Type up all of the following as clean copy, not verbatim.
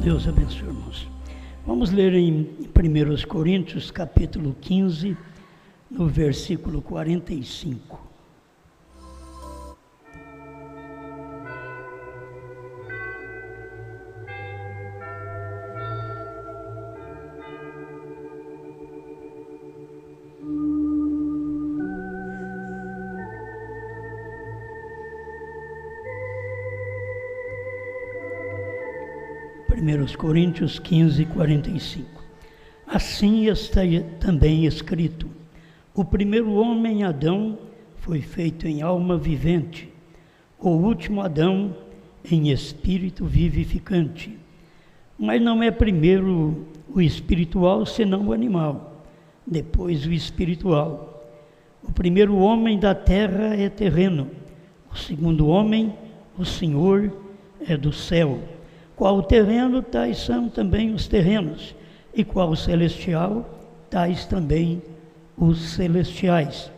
Deus abençoe, irmãos. Vamos ler em 1 Coríntios, capítulo 15, no versículo 45. Coríntios 15, 45. Assim está também escrito: o primeiro homem, Adão, foi feito em alma vivente, o último Adão em espírito vivificante. Mas não é primeiro o espiritual, senão o animal, depois o espiritual. O primeiro homem da terra é terreno, o segundo homem, o Senhor, é do céu. Qual o terreno, tais são também os terrenos, e qual o celestial, tais também os celestiais.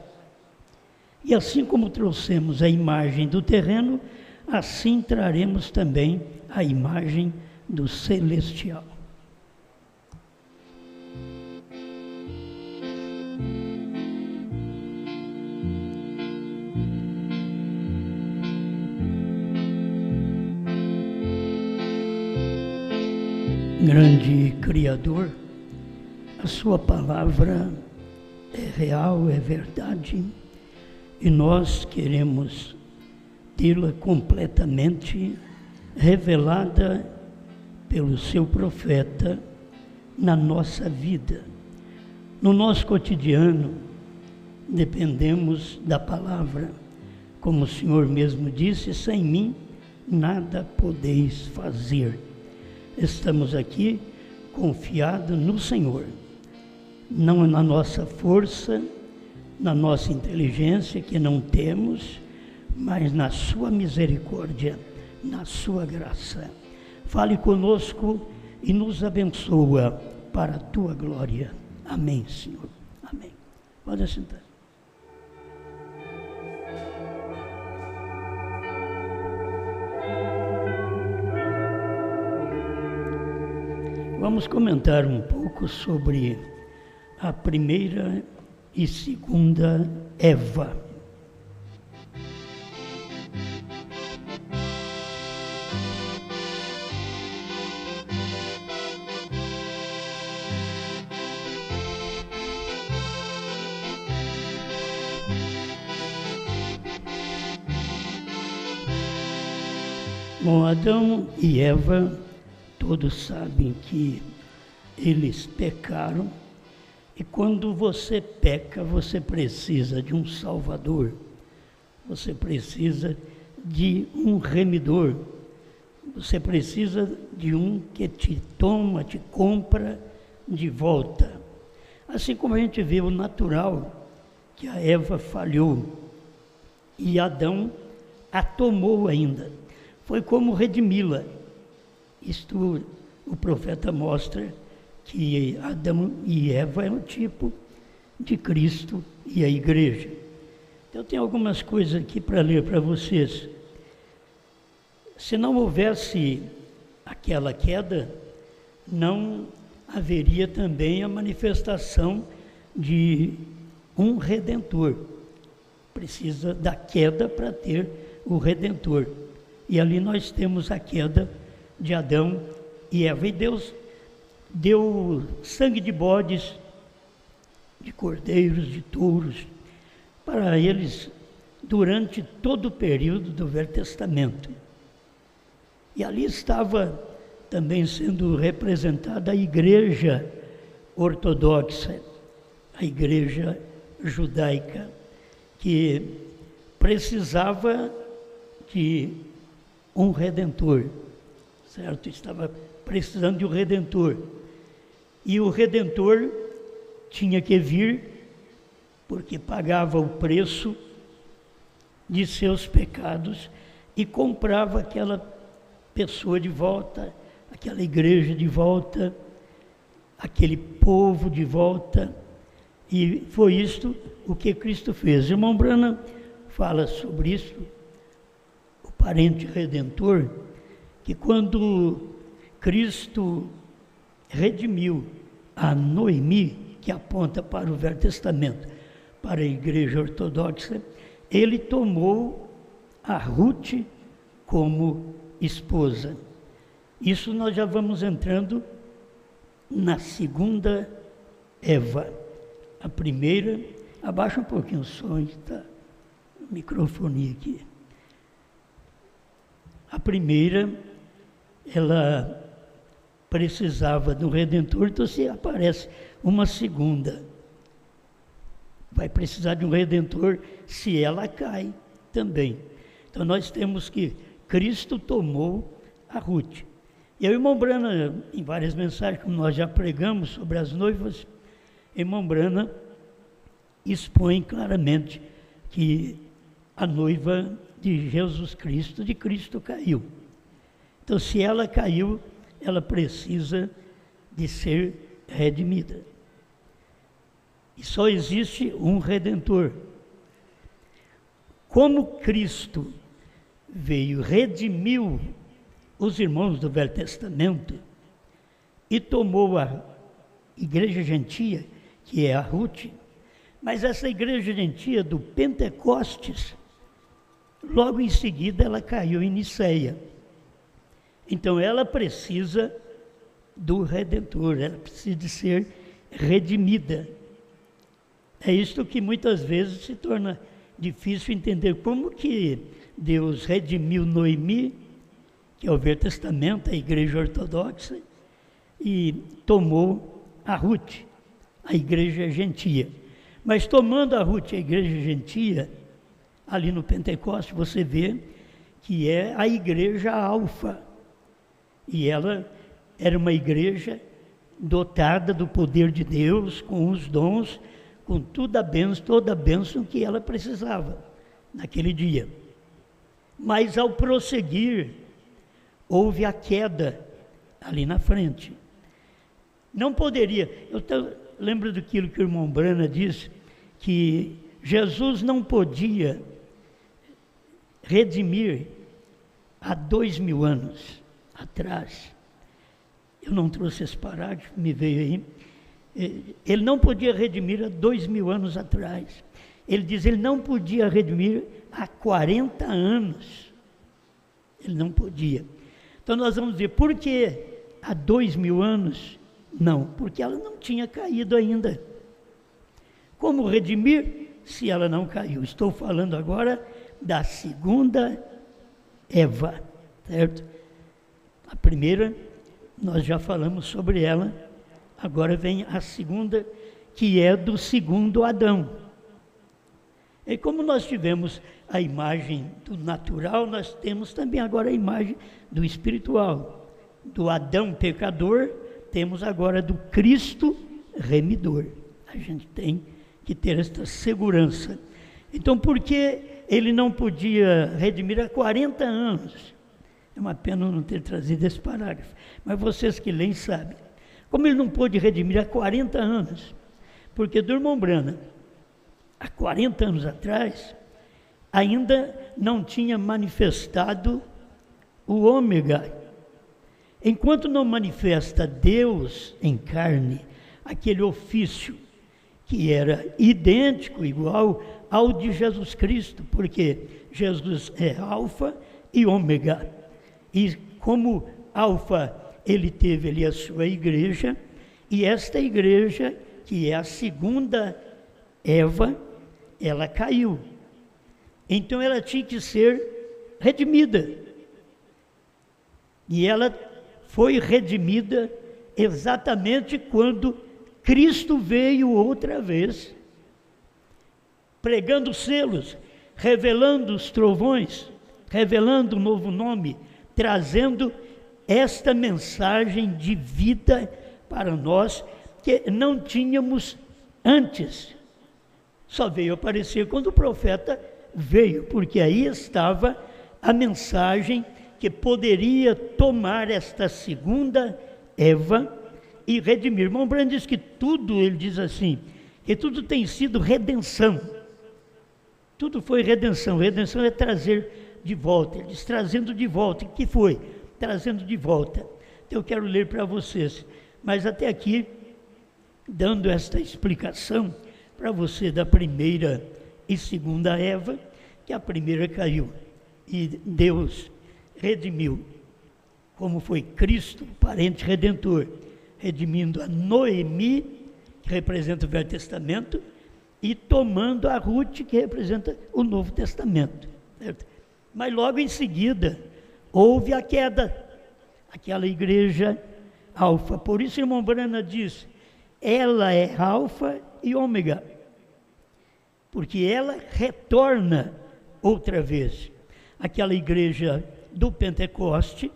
E assim como trouxemos a imagem do terreno, assim traremos também a imagem do celestial. Grande Criador, a sua palavra é real, é verdade, e nós queremos tê-la completamente revelada pelo seu profeta na nossa vida. No nosso cotidiano, dependemos da palavra. Como o Senhor mesmo disse, sem mim nada podeis fazer. Estamos aqui confiados no Senhor, não na nossa força, na nossa inteligência, que não temos, mas na sua misericórdia, na sua graça. Fale conosco e nos abençoa para a tua glória. Amém, Senhor. Amém. Pode sentar. Vamos comentar um pouco sobre a primeira e segunda Eva. Bom, Adão e Eva, todos sabem que eles pecaram, e quando você peca, você precisa de um Salvador, você precisa de um remidor, você precisa de um que te toma, te compra de volta. Assim como a gente vê o natural, que a Eva falhou e Adão a tomou ainda, foi como redimi-la. Isto o profeta mostra que Adão e Eva é um tipo de Cristo e a igreja. Então, eu tenho algumas coisas aqui para ler para vocês. Se não houvesse aquela queda, não haveria também a manifestação de um Redentor. Precisa da queda para ter o Redentor. E ali nós temos a queda de Adão e Eva. E Deus deu sangue de bodes, de cordeiros, de touros, para eles durante todo o período do Velho Testamento. E ali estava também sendo representada a igreja ortodoxa, a igreja judaica, que precisava de um Redentor, certo? Estava precisando de um Redentor. E o Redentor tinha que vir porque pagava o preço de seus pecados e comprava aquela pessoa de volta, aquela igreja de volta, aquele povo de volta. E foi isto o que Cristo fez. O irmão Branham fala sobre isso, o parente redentor, que quando Cristo redimiu a Noemi, que aponta para o Velho Testamento, para a Igreja Ortodoxa, ele tomou a Ruth como esposa. Isso nós já vamos entrando na segunda Eva. A primeira, abaixa um pouquinho o som, está o microfone aqui. A primeira, ela precisava do Redentor, então se aparece uma segunda. Vai precisar de um Redentor se ela cai também. Então nós temos que Cristo tomou a Ruth. E o irmão Brana, em várias mensagens, como nós já pregamos sobre as noivas, irmão Brana expõe claramente que a noiva de Jesus Cristo, de Cristo caiu. Então se ela caiu, ela precisa de ser redimida. E só existe um Redentor. Como Cristo veio, redimiu os irmãos do Velho Testamento e tomou a igreja gentia, que é a Ruth, mas essa igreja gentia do Pentecostes, logo em seguida ela caiu em Niceia. Então ela precisa do Redentor, ela precisa de ser redimida. É isto que muitas vezes se torna difícil entender como que Deus redimiu Noemi, que é o Velho Testamento, a igreja ortodoxa, e tomou a Ruth, a igreja gentia. Mas tomando a Ruth, a igreja gentia, ali no Pentecostes você vê que é a igreja alfa. E ela era uma igreja dotada do poder de Deus, com os dons, com toda a bênção que ela precisava naquele dia. Mas ao prosseguir, houve a queda ali na frente. Não poderia, lembro daquilo que o irmão Brana disse, que Jesus não podia redimir há 2000 anos atrás. Eu não trouxe esse parágrafo, me veio aí. Ele não podia redimir há 2000 anos atrás. Ele diz, ele não podia redimir há 40 anos. Ele não podia. Então nós vamos dizer, por que há 2000 anos? Não, porque ela não tinha caído ainda. Como redimir se ela não caiu? Estou falando agora da segunda Eva, certo? A primeira, nós já falamos sobre ela, agora vem a segunda, que é do segundo Adão. E como nós tivemos a imagem do natural, nós temos também agora a imagem do espiritual. Do Adão pecador, temos agora do Cristo remidor. A gente tem que ter esta segurança. Então, por que ele não podia redimir há 40 anos? É uma pena não ter trazido esse parágrafo, mas vocês que leem sabem. Como ele não pôde redimir há 40 anos? Porque do irmão Brana, há 40 anos atrás, ainda não tinha manifestado o ômega. Enquanto não manifesta Deus em carne, aquele ofício que era idêntico, igual ao de Jesus Cristo, porque Jesus é alfa e ômega. E como alfa, ele teve ali a sua igreja, e esta igreja, que é a segunda Eva, ela caiu. Então ela tinha que ser redimida. E ela foi redimida exatamente quando Cristo veio outra vez, pregando selos, revelando os trovões, revelando um novo nome, trazendo esta mensagem de vida para nós que não tínhamos antes. Só veio aparecer quando o profeta veio, porque aí estava a mensagem que poderia tomar esta segunda Eva e redimir. Irmão Brand diz que tudo, ele diz assim, que tudo tem sido redenção. Tudo foi redenção. Redenção é trazer de volta. Ele diz, trazendo de volta. O que foi? Trazendo de volta. Então eu quero ler para vocês. Mas até aqui, dando esta explicação para você da primeira e segunda Eva, que a primeira caiu e Deus redimiu, como foi Cristo, parente redentor, redimindo a Noemi, que representa o Velho Testamento, e tomando a Ruth, que representa o Novo Testamento. Certo? Mas logo em seguida, houve a queda, aquela igreja alfa. Por isso, irmão Brana diz, ela é alfa e ômega, porque ela retorna outra vez. Aquela igreja do Pentecoste,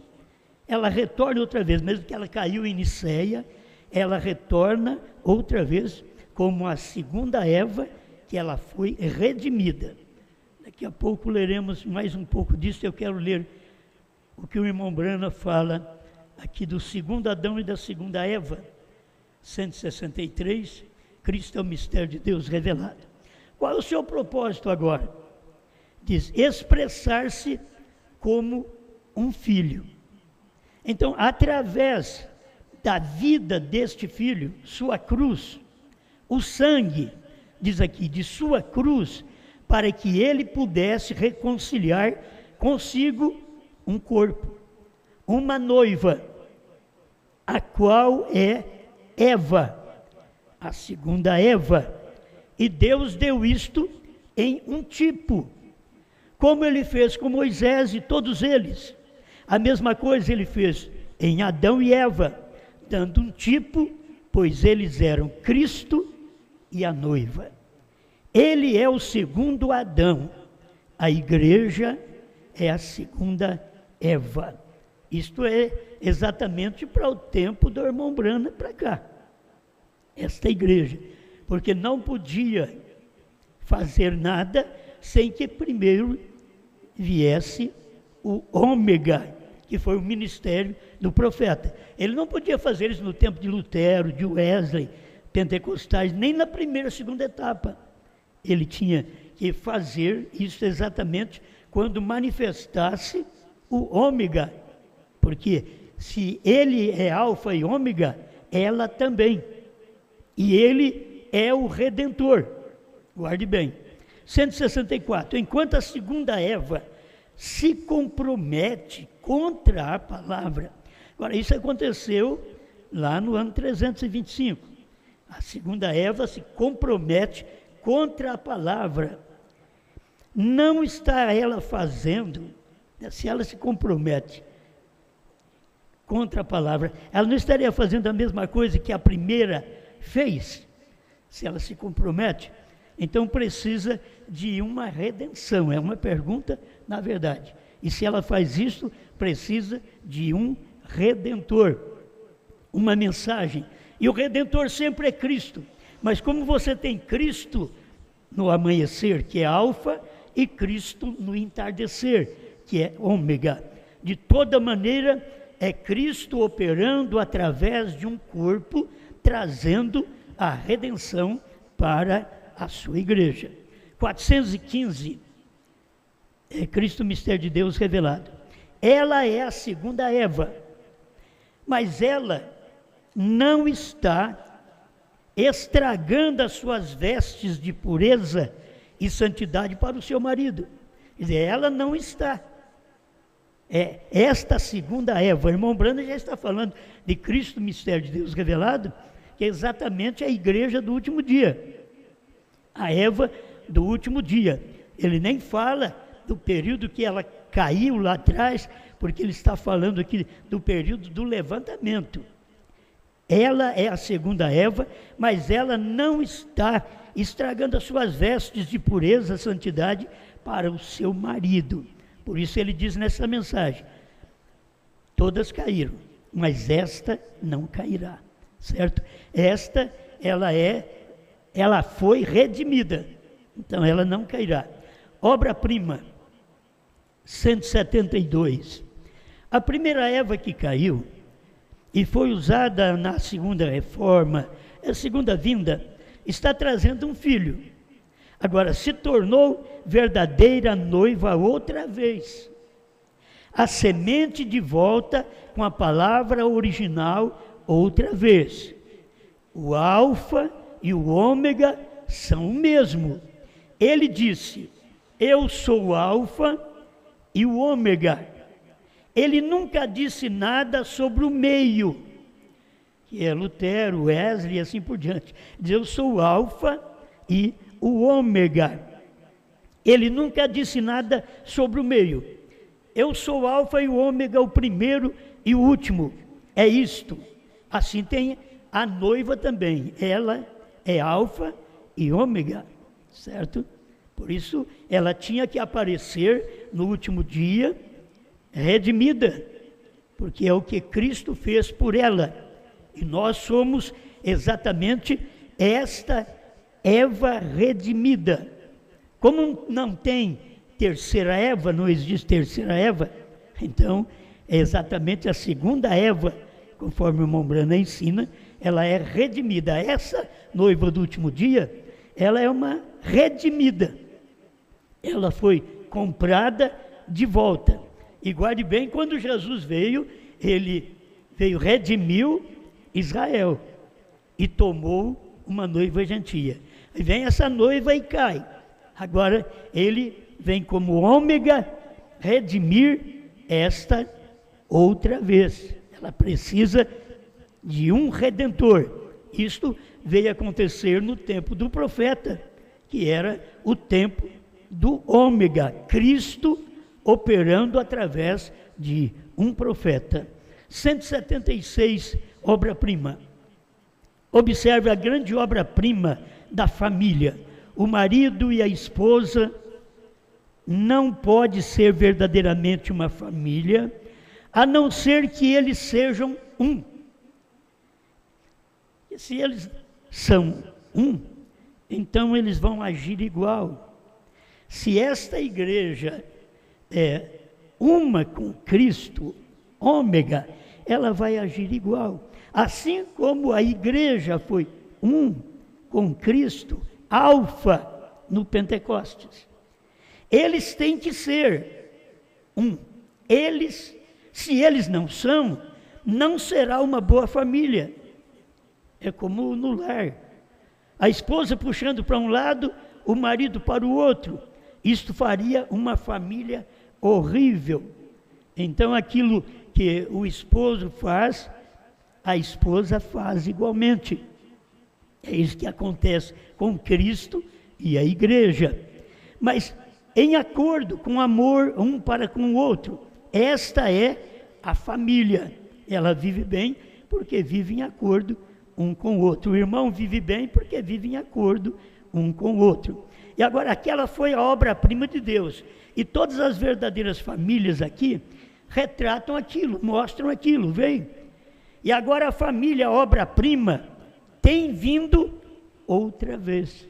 ela retorna outra vez, mesmo que ela caiu em Niceia, ela retorna outra vez como a segunda Eva, que ela foi redimida. Daqui a pouco leremos mais um pouco disso. Eu quero ler o que o irmão Brana fala aqui do segundo Adão e da segunda Eva, 163, Cristo é o mistério de Deus revelado. Qual é o seu propósito agora? Diz, expressar-se como um filho. Então, através da vida deste filho, sua cruz, o sangue, diz aqui, de sua cruz, para que ele pudesse reconciliar consigo um corpo, uma noiva, a qual é Eva, a segunda Eva. E Deus deu isto em um tipo, como ele fez com Moisés e todos eles. A mesma coisa ele fez em Adão e Eva, dando um tipo, pois eles eram Cristo e a noiva. Ele é o segundo Adão, a igreja é a segunda Eva. Isto é exatamente para o tempo do irmão Brana para cá, esta igreja, porque não podia fazer nada sem que primeiro viesse o ômega, que foi o ministério do profeta. Ele não podia fazer isso no tempo de Lutero, de Wesley, pentecostais, nem na primeira, segunda etapa. Ele tinha que fazer isso exatamente quando manifestasse o ômega, porque se ele é alfa e ômega, ela também, e ele é o redentor. Guarde bem, 164, enquanto a segunda Eva se compromete contra a palavra. Agora, isso aconteceu lá no ano 325. A segunda Eva se compromete contra a palavra. Não está ela fazendo, se ela se compromete contra a palavra, ela não estaria fazendo a mesma coisa que a primeira fez, se ela se compromete. Então precisa de uma redenção, é uma pergunta na verdade. E se ela faz isso, precisa de um redentor, uma mensagem. E o redentor sempre é Cristo. Mas como você tem Cristo no amanhecer, que é alfa, e Cristo no entardecer, que é ômega, de toda maneira é Cristo operando através de um corpo, trazendo a redenção para a sua igreja. 415, é Cristo, mistério de Deus revelado. Ela é a segunda Eva, mas ela não está estragando as suas vestes de pureza e santidade para o seu marido. Quer dizer, ela não está. É esta segunda Eva, o irmão Brana já está falando de Cristo, mistério de Deus revelado, que é exatamente a igreja do último dia, a Eva do último dia. Ele nem fala do período que ela caiu lá atrás, porque ele está falando aqui do período do levantamento. Ela é a segunda Eva, mas ela não está estragando as suas vestes de pureza, santidade para o seu marido. Por isso ele diz nessa mensagem, todas caíram, mas esta não cairá, certo? Esta, ela foi redimida, então ela não cairá. Obra-prima, 172. A primeira Eva que caiu, e foi usada na segunda reforma, a segunda vinda, está trazendo um filho. Agora, se tornou verdadeira noiva outra vez. a semente de volta com a palavra original outra vez. O alfa e o ômega são o mesmo. Ele disse: eu sou o alfa e o ômega. Ele nunca disse nada sobre o meio, que é Lutero, Wesley e assim por diante. Diz: eu sou o alfa e o ômega. Ele nunca disse nada sobre o meio. Eu sou o alfa e o ômega, o primeiro e o último. É isto. Assim tem a noiva também. Ela é alfa e ômega, certo? Por isso ela tinha que aparecer no último dia redimida, porque é o que Cristo fez por ela. E nós somos exatamente esta Eva redimida. Como não tem terceira Eva, não existe terceira Eva, então é exatamente a segunda Eva, conforme o irmão Brana ensina, ela é redimida. Essa noiva do último dia, ela é uma redimida. Ela foi comprada de volta. E guarde bem, quando Jesus veio, ele veio, redimiu Israel e tomou uma noiva gentia. E vem essa noiva e cai. Agora ele vem como ômega redimir esta outra vez. Ela precisa de um redentor. Isto veio acontecer no tempo do profeta, que era o tempo do ômega, Cristo operando através de um profeta. 176, obra-prima. Observe a grande obra-prima da família. O marido e a esposa não pode ser verdadeiramente uma família, a não ser que eles sejam um. E se eles são um, então eles vão agir igual. Se esta igreja é uma com Cristo, ômega, ela vai agir igual. Assim como a igreja foi um com Cristo, alfa, no Pentecostes. Eles têm que ser um. Se eles não são, não será uma boa família. É como no lar. A esposa puxando para um lado, o marido para o outro. Isto faria uma família horrível. Então aquilo que o esposo faz, a esposa faz igualmente. É isso que acontece com Cristo e a igreja. Mas em acordo, com amor um para com o outro. Esta é a família. Ela vive bem porque vive em acordo um com o outro. O irmão vive bem porque vive em acordo um com o outro. E agora, aquela foi a obra-prima de Deus. E todas as verdadeiras famílias aqui retratam aquilo, mostram aquilo, veio. E agora a família, a obra-prima, tem vindo outra vez.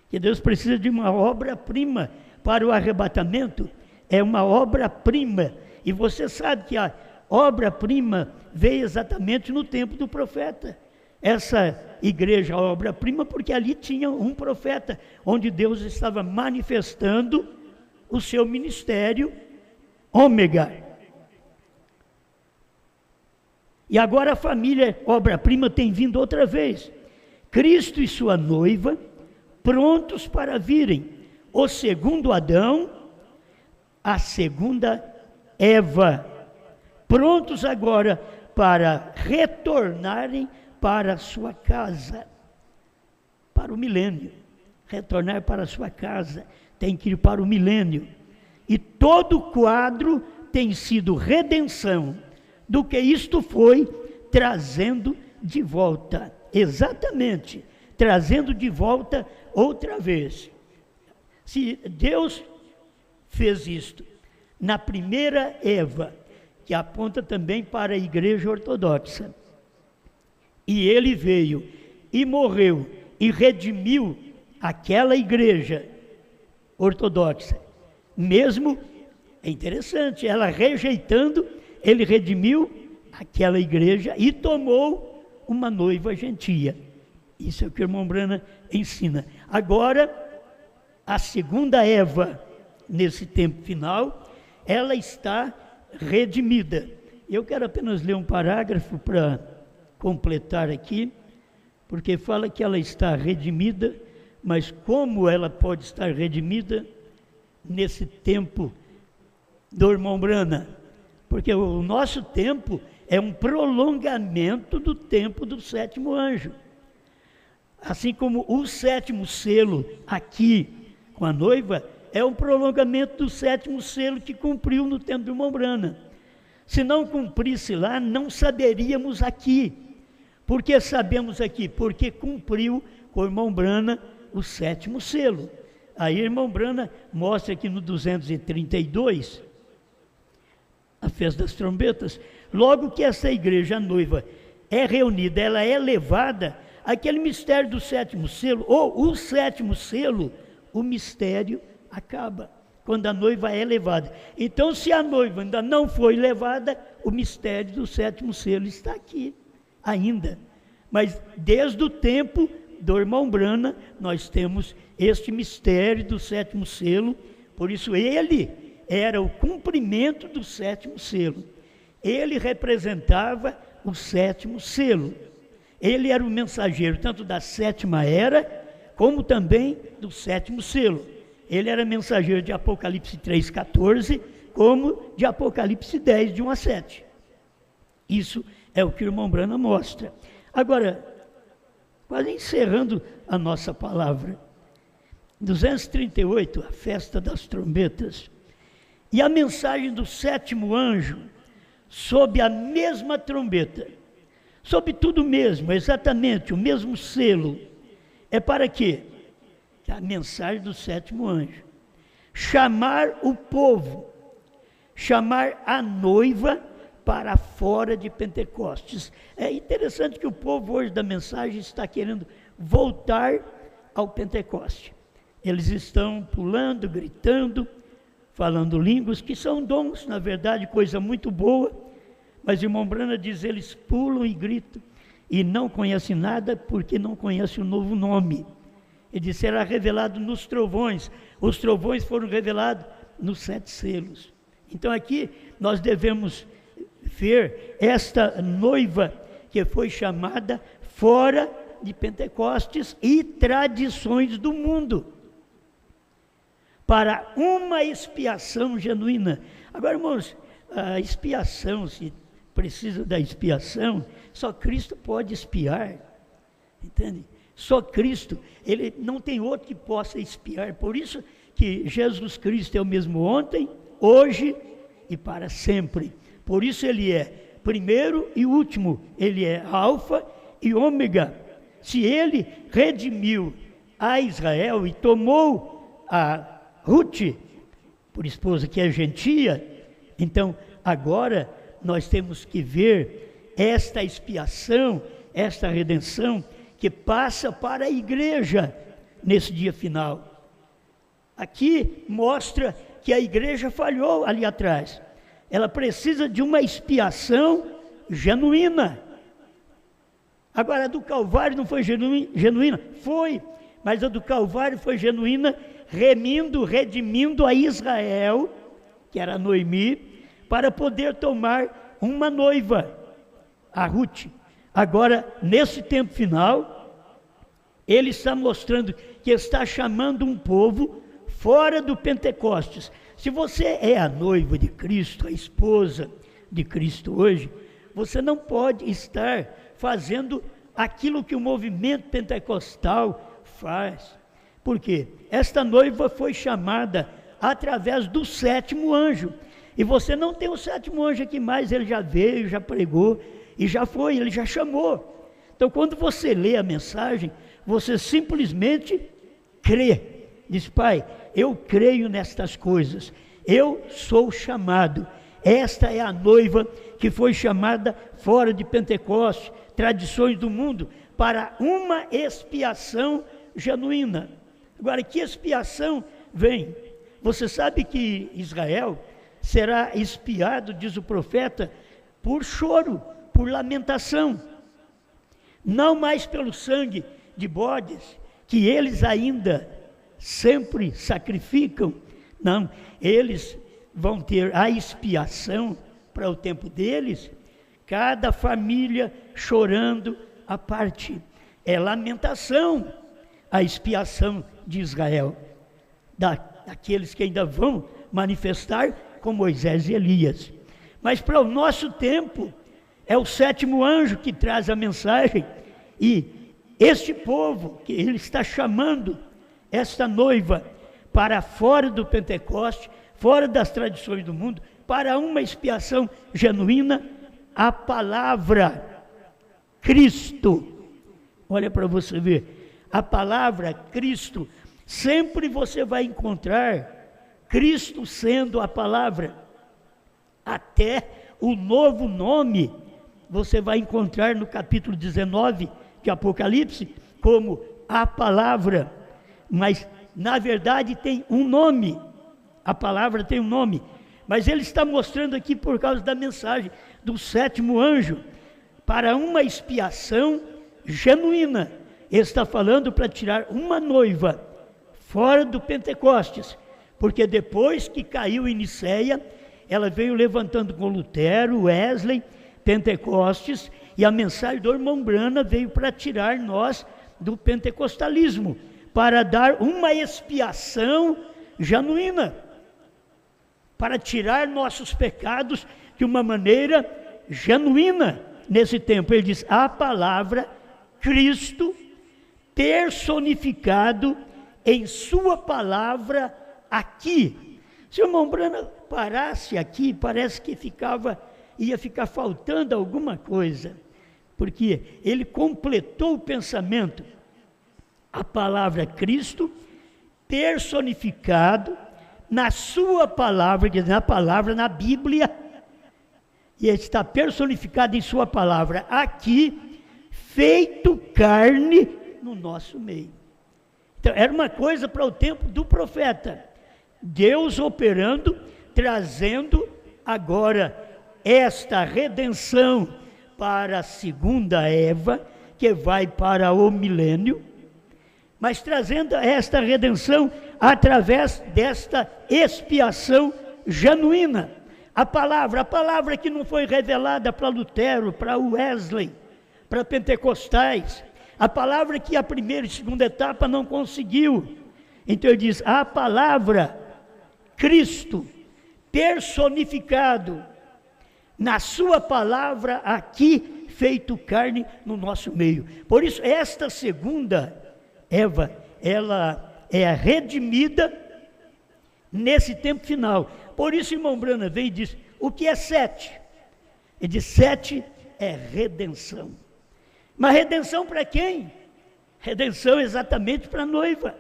Que Deus precisa de uma obra-prima para o arrebatamento, é uma obra-prima. E você sabe que a obra-prima veio exatamente no tempo do profeta. Essa igreja, a obra-prima, porque ali tinha um profeta, onde Deus estava manifestando o seu ministério, ômega. E agora a família, obra-prima, tem vindo outra vez. Cristo e sua noiva, prontos para virem. O segundo Adão, a segunda Eva, prontos agora para retornarem para a sua casa, para o milênio. Retornar para a sua casa, tem que ir para o milênio. E todo o quadro tem sido redenção do que isto foi trazendo de volta. Exatamente, trazendo de volta outra vez. Se Deus fez isto na primeira Eva, que aponta também para a igreja ortodoxa, e ele veio e morreu e redimiu aquela igreja ortodoxa, mesmo, é interessante, ela rejeitando, ele redimiu aquela igreja e tomou uma noiva gentia. Isso é o que o irmão Brana ensina. Agora, a segunda Eva, nesse tempo final, ela está redimida. Eu quero apenas ler um parágrafo para completar aqui, porque fala que ela está redimida, mas como ela pode estar redimida nesse tempo do irmão Brana? Porque o nosso tempo é um prolongamento do tempo do sétimo anjo. Assim como o sétimo selo aqui com a noiva é um prolongamento do sétimo selo que cumpriu no tempo do irmão Brana. Se não cumprisse lá, não saberíamos aqui. Por que sabemos aqui? Porque cumpriu com o irmão Brana o sétimo selo. Aí o irmão Brana mostra aqui no 232, a festa das trombetas, logo que essa igreja, a noiva, é reunida, ela é levada, aquele mistério do sétimo selo, ou o sétimo selo, o mistério acaba, quando a noiva é levada. Então, se a noiva ainda não foi levada, o mistério do sétimo selo está aqui ainda. Mas desde o tempo do irmão Brana, nós temos este mistério do sétimo selo, por isso ele era o cumprimento do sétimo selo. Ele representava o sétimo selo. Ele era o mensageiro tanto da sétima era, como também do sétimo selo. Ele era mensageiro de Apocalipse 3,14, como de Apocalipse 10, de 1 a 7. Isso é o que o irmão Brana mostra. Agora, quase encerrando a nossa palavra, 238, a festa das trombetas, e a mensagem do sétimo anjo, sob a mesma trombeta, sob tudo mesmo, exatamente o mesmo selo, é para quê? A mensagem do sétimo anjo, chamar o povo, chamar a noiva para fora de Pentecostes. É interessante que o povo hoje da mensagem está querendo voltar ao Pentecoste. Eles estão pulando, gritando, falando línguas, que são dons, na verdade, coisa muito boa, mas o irmão Brana diz, eles pulam e gritam, e não conhecem nada, porque não conhecem o novo nome. Ele diz, será revelado nos trovões. Os trovões foram revelados nos 7 selos. Então aqui nós devemos ver esta noiva que foi chamada fora de Pentecostes e tradições do mundo, para uma expiação genuína. Agora, irmãos, a expiação, se precisa da expiação, só Cristo pode expiar, entende? Só Cristo, ele não tem outro que possa expiar. Por isso que Jesus Cristo é o mesmo ontem, hoje e para sempre. Por isso ele é primeiro e último, ele é alfa e ômega. Se ele redimiu a Israel e tomou a Ruth por esposa, que é gentia, então agora nós temos que ver esta expiação, esta redenção que passa para a igreja nesse dia final. Aqui mostra que a igreja falhou ali atrás. Ela precisa de uma expiação genuína. Agora, a do Calvário não foi genuína? Foi, mas a do Calvário foi genuína, redimindo a Israel, que era Noemi, para poder tomar uma noiva, a Ruth. Agora, nesse tempo final, ele está mostrando que está chamando um povo fora do Pentecostes. Se você é a noiva de Cristo, a esposa de Cristo hoje, você não pode estar fazendo aquilo que o movimento pentecostal faz. Por quê? Esta noiva foi chamada através do sétimo anjo. E você não tem o sétimo anjo aqui mais, ele já veio, já pregou, e já foi, ele já chamou. Então, quando você lê a mensagem, você simplesmente crê. Diz, Pai, eu creio nestas coisas, eu sou chamado. Esta é a noiva que foi chamada fora de Pentecostes, tradições do mundo, para uma expiação genuína. Agora, que expiação vem? Você sabe que Israel será expiado, diz o profeta, por choro, por lamentação, não mais pelo sangue de bodes, que eles ainda sempre sacrificam, não, eles vão ter a expiação para o tempo deles, cada família chorando a parte. É lamentação a expiação de Israel, daqueles que ainda vão manifestar com Moisés e Elias. Mas para o nosso tempo, é o sétimo anjo que traz a mensagem, e este povo que ele está chamando, esta noiva, para fora do Pentecoste, fora das tradições do mundo, para uma expiação genuína, a palavra Cristo. Olha para você ver, a palavra Cristo, sempre você vai encontrar Cristo sendo a palavra. Até o novo nome você vai encontrar no capítulo 19 de Apocalipse como a palavra, mas na verdade tem um nome, a palavra tem um nome, mas ele está mostrando aqui por causa da mensagem do sétimo anjo, para uma expiação genuína. Ele está falando para tirar uma noiva fora do Pentecostes, porque depois que caiu em Nicéia, ela veio levantando com Lutero, Wesley, Pentecostes, e a mensagem do irmão Branham veio para tirar nós do pentecostalismo, para dar uma expiação genuína, para tirar nossos pecados de uma maneira genuína. Nesse tempo ele diz, a palavra Cristo personificado em sua palavra aqui. Se o irmão Branham parasse aqui, parece que ia ficar faltando alguma coisa, porque ele completou o pensamento. A palavra Cristo personificado na sua palavra, quer dizer, na palavra, na Bíblia, e ele está personificado em sua palavra aqui, feito carne no nosso meio. Então, era uma coisa para o tempo do profeta, Deus operando, trazendo agora esta redenção para a segunda Eva, que vai para o milênio, mas trazendo esta redenção através desta expiação genuína. A palavra que não foi revelada para Lutero, para Wesley, para pentecostais, a palavra que a primeira e segunda etapa não conseguiu. Então ele diz, a palavra Cristo personificado na sua palavra aqui, feito carne no nosso meio. Por isso, esta segunda Eva, ela é redimida nesse tempo final. Por isso, irmão Branham vem e diz, o que é 7? Ele diz, 7 é redenção. Mas redenção para quem? Redenção exatamente para a noiva.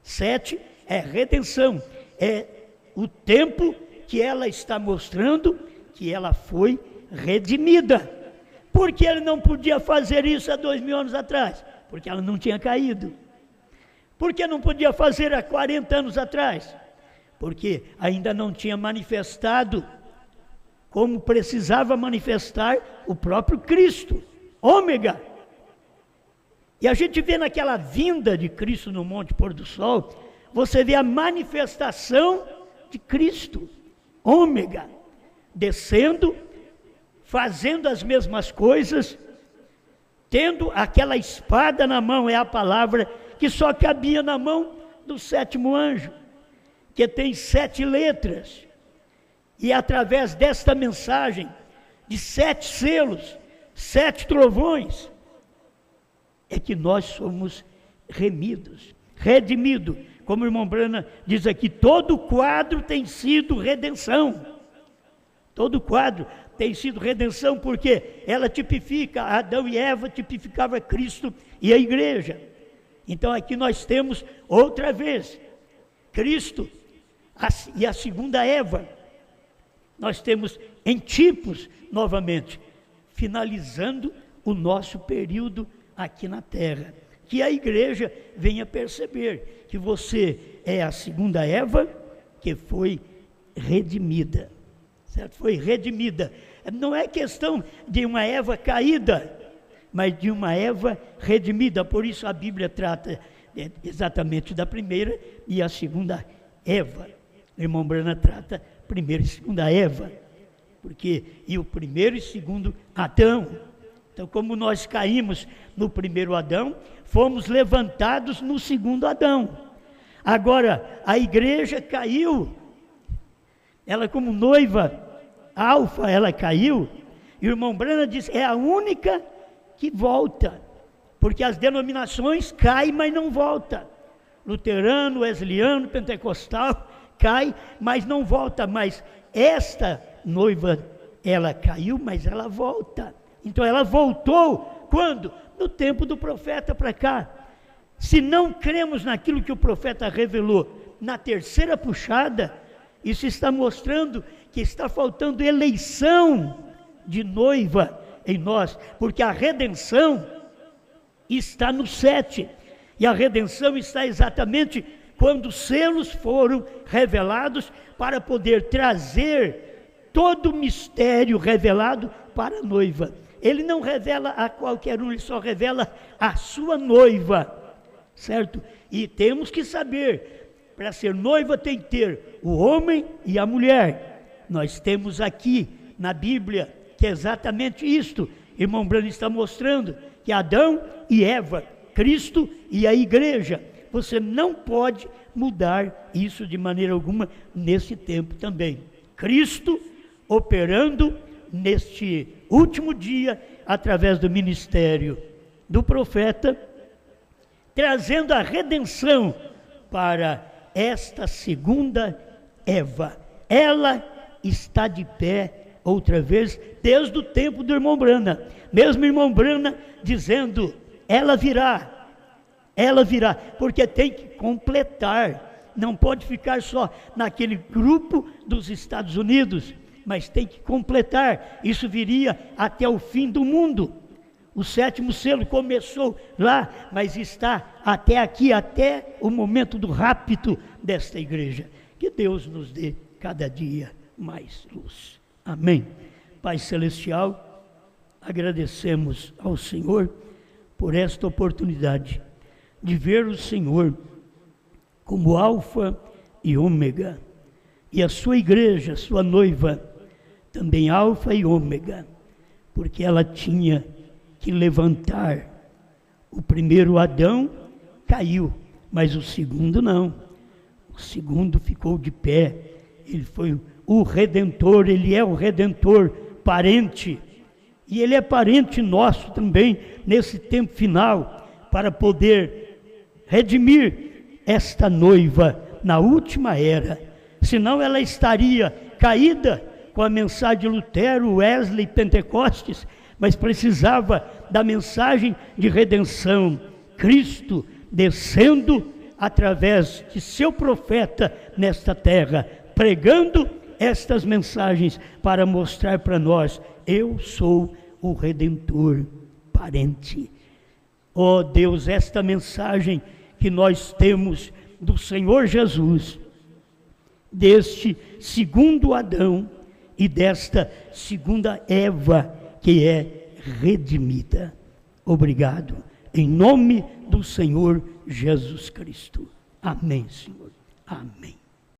7 é redenção, é o tempo que ela está mostrando que ela foi redimida. Por que ele não podia fazer isso há 2000 anos atrás? Porque ela não tinha caído. Por que não podia fazer há 40 anos atrás? Porque ainda não tinha manifestado como precisava manifestar o próprio Cristo, ômega. E a gente vê naquela vinda de Cristo no Monte Pôr do Sol, você vê a manifestação de Cristo, ômega, descendo, fazendo as mesmas coisas, tendo aquela espada na mão, é a palavra que só cabia na mão do sétimo anjo, que tem 7 letras, e através desta mensagem, de 7 selos, 7 trovões, é que nós somos redimidos, como o irmão Branham diz aqui, todo quadro tem sido redenção, todo quadro tem sido redenção, porque ela tipifica, Adão e Eva tipificava Cristo e a igreja. Então aqui nós temos outra vez, Cristo e a segunda Eva, nós temos em tipos novamente, finalizando o nosso período aqui na terra, que a igreja venha perceber que você é a segunda Eva que foi redimida, certo? Foi redimida, não é questão de uma Eva caída, mas de uma Eva redimida. Por isso a Bíblia trata exatamente da primeira e a segunda Eva. O irmão Brana trata primeiro e segunda Eva, porque e o primeiro e segundo Adão. Então, como nós caímos no primeiro Adão, fomos levantados no segundo Adão. Agora, a igreja caiu, ela como noiva alfa, ela caiu, e o irmão Brana diz, é a única que volta, porque as denominações caem, mas não volta. Luterano, wesleyano, pentecostal, cai, mas não volta. Mas esta noiva, ela caiu, mas ela volta. Então ela voltou, quando? No tempo do profeta para cá. Se não cremos naquilo que o profeta revelou na terceira puxada, isso está mostrando que está faltando eleição de noiva em nós, porque a redenção está no 7, e a redenção está exatamente quando os selos foram revelados para poder trazer todo o mistério revelado para a noiva. Ele não revela a qualquer um, ele só revela a sua noiva, certo? E temos que saber, para ser noiva tem que ter o homem e a mulher. Nós temos aqui na Bíblia que é exatamente isto. Irmão Brano está mostrando que Adão e Eva, Cristo e a igreja. Você não pode mudar isso de maneira alguma nesse tempo também. Cristo operando neste último dia, através do ministério do profeta, trazendo a redenção para esta segunda Eva. Ela está de pé outra vez, desde o tempo do irmão Brana. Mesmo irmão Brana dizendo, ela virá, porque tem que completar, não pode ficar só naquele grupo dos Estados Unidos, mas tem que completar, isso viria até o fim do mundo. O 7º selo começou lá, mas está até aqui, até o momento do rapto desta igreja. Que Deus nos dê cada dia mais luz. Amém. Pai Celestial, agradecemos ao Senhor por esta oportunidade de ver o Senhor como Alfa e Ômega, e a sua igreja, sua noiva, também Alfa e Ômega, porque ela tinha que levantar. O primeiro Adão caiu, mas o segundo não. O segundo ficou de pé. Ele foi o Redentor, ele é o Redentor, parente. E ele é parente nosso também, nesse tempo final, para poder redimir esta noiva na última era. Senão ela estaria caída com a mensagem de Lutero, Wesley, Pentecostes, mas precisava da mensagem de redenção. Cristo descendo através de seu profeta nesta terra, pregando estas mensagens para mostrar para nós, eu sou o Redentor parente. Ó Deus, esta mensagem que nós temos do Senhor Jesus, deste segundo Adão e desta segunda Eva que é redimida. Obrigado, em nome do Senhor Jesus Cristo. Amém, Senhor. Amém.